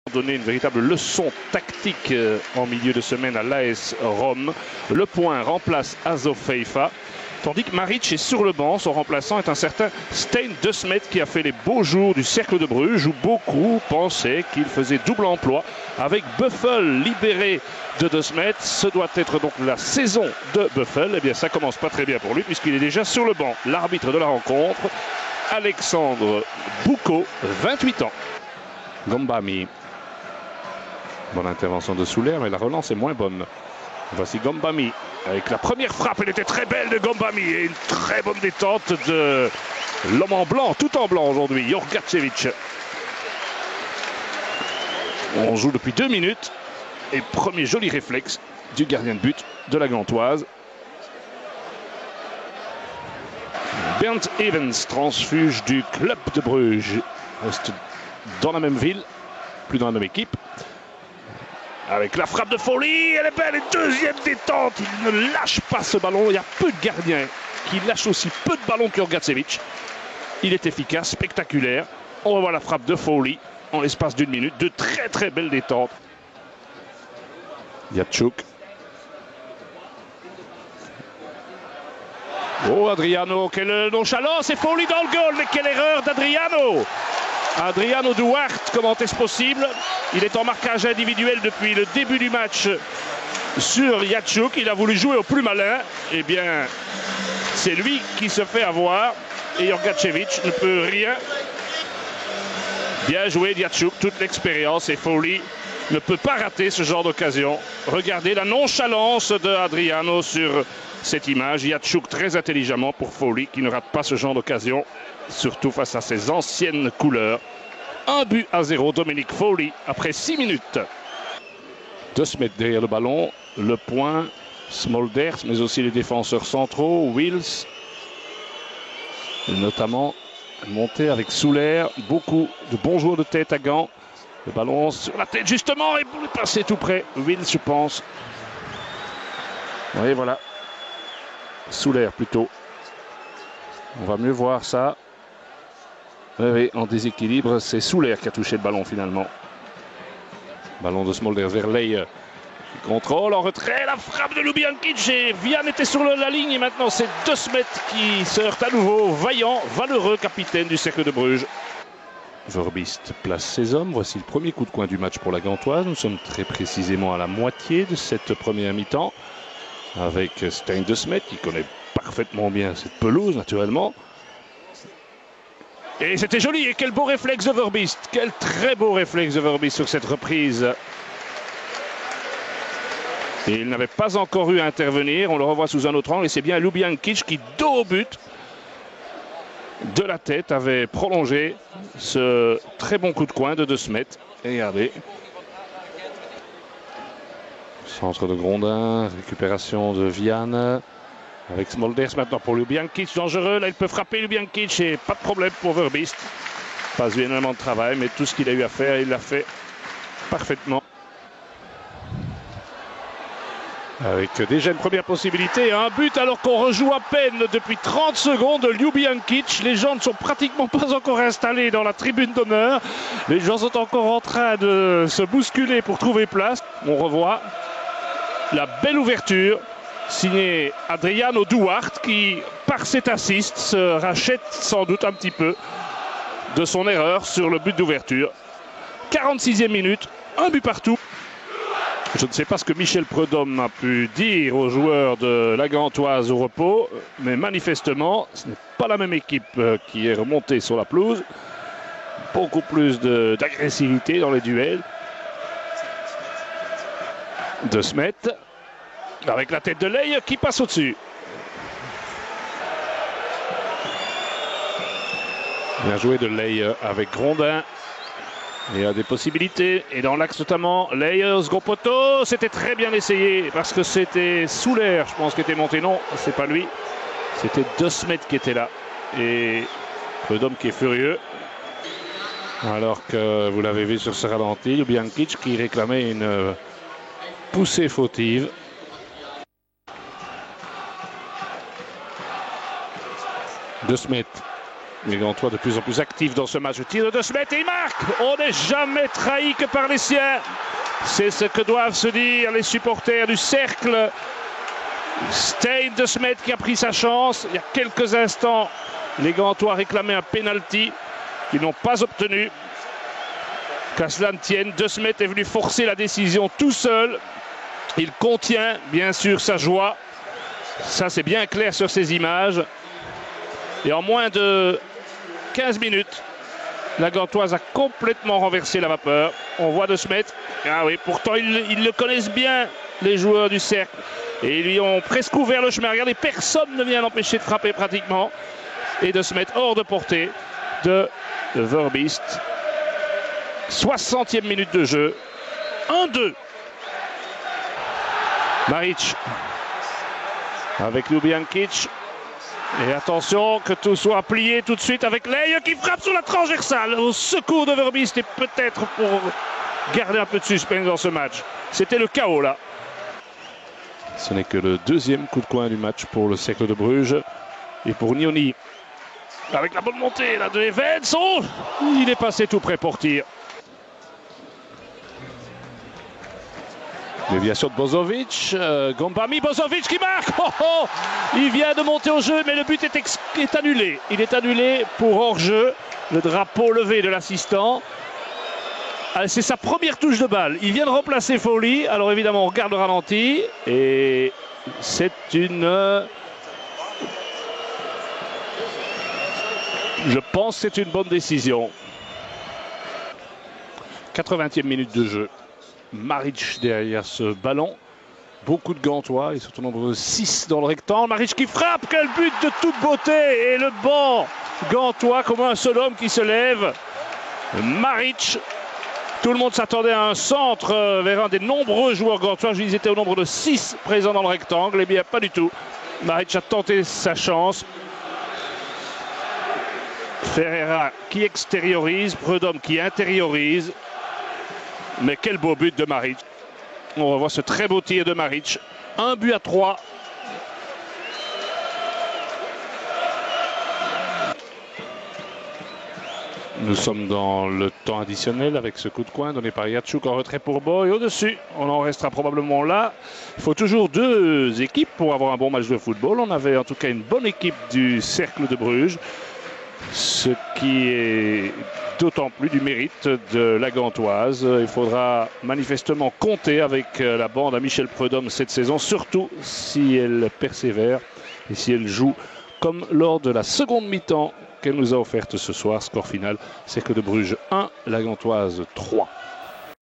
donner une véritable leçon tactique en milieu de semaine à l'AS Rome. Le point remplace Azo Feifa, tandis que Maric est sur le banc. Son remplaçant est un certain Stein De Smet qui a fait les beaux jours du Cercle de Bruges, où beaucoup pensaient qu'il faisait double emploi. Avec Buffel libéré de Smet, ce doit être donc la saison de Buffel. Eh bien, ça commence pas très bien pour lui puisqu'il est déjà sur le banc. L'arbitre de la rencontre, Alexandre Boucaud, 28 ans. Gombami. Bonne intervention de Souler, mais la relance est moins bonne. Voici Gombami avec la première frappe. Elle était très belle de Gombami et une très bonne détente de l'homme en blanc, tout en blanc aujourd'hui, Jorgacevic. On joue depuis 2 minutes et premier joli réflexe du gardien de but de la Gantoise. Bernd Evans, transfuge du club de Bruges, reste dans la même ville, plus dans la même équipe. Avec la frappe de Foley, elle est belle, et deuxième détente. Il ne lâche pas ce ballon. Il y a peu de gardiens qui lâchent aussi peu de ballons que Jorgacevic. Il est efficace, spectaculaire. On revoit la frappe de Foley en l'espace d'1 minute. De très très belles détentes. Yatchouk. Oh, Adriano, quelle nonchalance, et Foley dans le goal. Mais quelle erreur d'Adriano! Adriano Duarte, comment est-ce possible? Il est en marquage individuel depuis le début du match sur Yatchouk. Il a voulu jouer au plus malin. Eh bien, c'est lui qui se fait avoir. Et Jorgacevic ne peut rien. Bien joué Yatchouk, toute l'expérience. Et Foley ne peut pas rater ce genre d'occasion. Regardez la nonchalance de Adriano sur cette image. Yatchouk très intelligemment pour Foley qui ne rate pas ce genre d'occasion. Surtout face à ses anciennes couleurs. 1-0, Dominic Foley, après 6 minutes. De se mettre derrière le ballon, le point, Smolders, mais aussi les défenseurs centraux, Wills. Et notamment monté avec Souler, beaucoup de bons joueurs de tête à Gand. Le ballon sur la tête justement, et pour le passer tout près, Wills je pense. Oui voilà, Souler plutôt. On va mieux voir ça. Oui, en déséquilibre, c'est Souler qui a touché le ballon finalement. Ballon de Smolders vers Ley. Contrôle en retrait, la frappe de Ljubijankić et Vian était sur la ligne et maintenant c'est De Smet qui se heurte à nouveau. Vaillant, valeureux capitaine du Cercle de Bruges. Verbist place ses hommes. Voici le premier coup de coin du match pour la Gantoise. Nous sommes très précisément à la moitié de cette première mi-temps avec Stein De Smet qui connaît parfaitement bien cette pelouse naturellement. Et c'était joli, et quel beau réflexe de Verbist. Quel très beau réflexe de Verbist sur cette reprise. Et il n'avait pas encore eu à intervenir. On le revoit sous un autre angle et c'est bien Ljubijankić qui, dos au but, de la tête, avait prolongé ce très bon coup de coin de De Smet. Et regardez. Centre de Grondin, récupération de Vian. Avec Smolders maintenant pour Ljubijankić, dangereux, là il peut frapper Ljubijankić et pas de problème pour Verbist. Pas énormément de travail, mais tout ce qu'il a eu à faire, il l'a fait parfaitement. Avec déjà une première possibilité, un but alors qu'on rejoue à peine depuis 30 secondes. Ljubijankić, les gens ne sont pratiquement pas encore installés dans la tribune d'honneur. Les gens sont encore en train de se bousculer pour trouver place. On revoit la belle ouverture. Signé Adriano Duarte qui, par cet assist, se rachète sans doute un petit peu de son erreur sur le but d'ouverture. 46e minute, un but partout. Je ne sais pas ce que Michel Prudhomme a pu dire aux joueurs de la Gantoise au repos, mais manifestement, ce n'est pas la même équipe qui est remontée sur la pelouse. Beaucoup plus d'agressivité dans les duels. De Smet. Avec la tête de Ley qui passe au-dessus. Bien joué de Ley avec Grondin. Il y a des possibilités. Et dans l'axe notamment, Ley, second poteau. C'était très bien essayé parce que c'était Souler, je pense, qui était monté. Non, c'est pas lui. C'était De Smet qui était là. Et Prudhomme qui est furieux. Alors que vous l'avez vu sur ce ralenti, Ljubijankić qui réclamait une poussée fautive. De Smet, Les Gantois de plus en plus actifs dans ce match. Le tir de De Smet et il marque. On n'est jamais trahi que par les siens. C'est ce que doivent se dire les supporters du Cercle. Stijn De Smet qui a pris sa chance. Il y a quelques instants, les Gantois réclamaient un penalty qu'ils n'ont pas obtenu. Qu'à cela ne tienne, De Smet est venu forcer la décision tout seul. Il contient bien sûr sa joie. Ça, c'est bien clair sur ces images. Et en moins de 15 minutes, la Gantoise a complètement renversé la vapeur. On voit De Smet. Ah oui, pourtant ils le connaissent bien, les joueurs du Cercle. Et ils lui ont presque ouvert le chemin. Regardez, personne ne vient l'empêcher de frapper pratiquement. Et De Smet hors de portée de Verbiest. 60e minute de jeu. 1-2. Maric avec Ljubijankic. Et attention que tout soit plié tout de suite avec Leje qui frappe sur la transversale au secours de Verbiest et peut-être pour garder un peu de suspense dans ce match. C'était le chaos là. Ce n'est que le deuxième coup de coin du match pour le Cercle de Bruges. Et pour Nioni, avec la bonne montée là, de Evans, oh, il est passé tout près pour tir. Déviation de Bozovic, Gombami, Bozovic qui marque. Oh, oh, il vient de monter au jeu, mais le but est annulé. Il est annulé pour hors-jeu. Le drapeau levé de l'assistant. C'est sa première touche de balle. Il vient de remplacer Foley. Alors évidemment, on regarde le ralenti. Et c'est une... Je pense que c'est une bonne décision. 80e minute de jeu. Maric derrière ce ballon. Beaucoup de Gantois. Ils sont au nombre de 6 dans le rectangle. Maric qui frappe. Quel but de toute beauté. Et le banc Gantois comme un seul homme qui se lève. Maric. Tout le monde s'attendait à un centre vers un des nombreux joueurs gantois. Ils étaient au nombre de 6 présents dans le rectangle. Eh bien, pas du tout. Maric a tenté sa chance. Ferreira qui extériorise. Prudhomme qui intériorise. Mais quel beau but de Maric. On revoit ce très beau tir de Maric. 1-3. Nous sommes dans le temps additionnel avec ce coup de coin donné par Yatchouk en retrait pour Boy. Au-dessus, on en restera probablement là. Il faut toujours 2 équipes pour avoir un bon match de football. On avait en tout cas une bonne équipe du Cercle de Bruges. Ce qui est d'autant plus du mérite de la Gantoise. Il faudra manifestement compter avec la bande à Michel Prudhomme cette saison, surtout si elle persévère et si elle joue comme lors de la seconde mi-temps qu'elle nous a offerte ce soir. Score final, Cercle de Bruges 1, la Gantoise 3.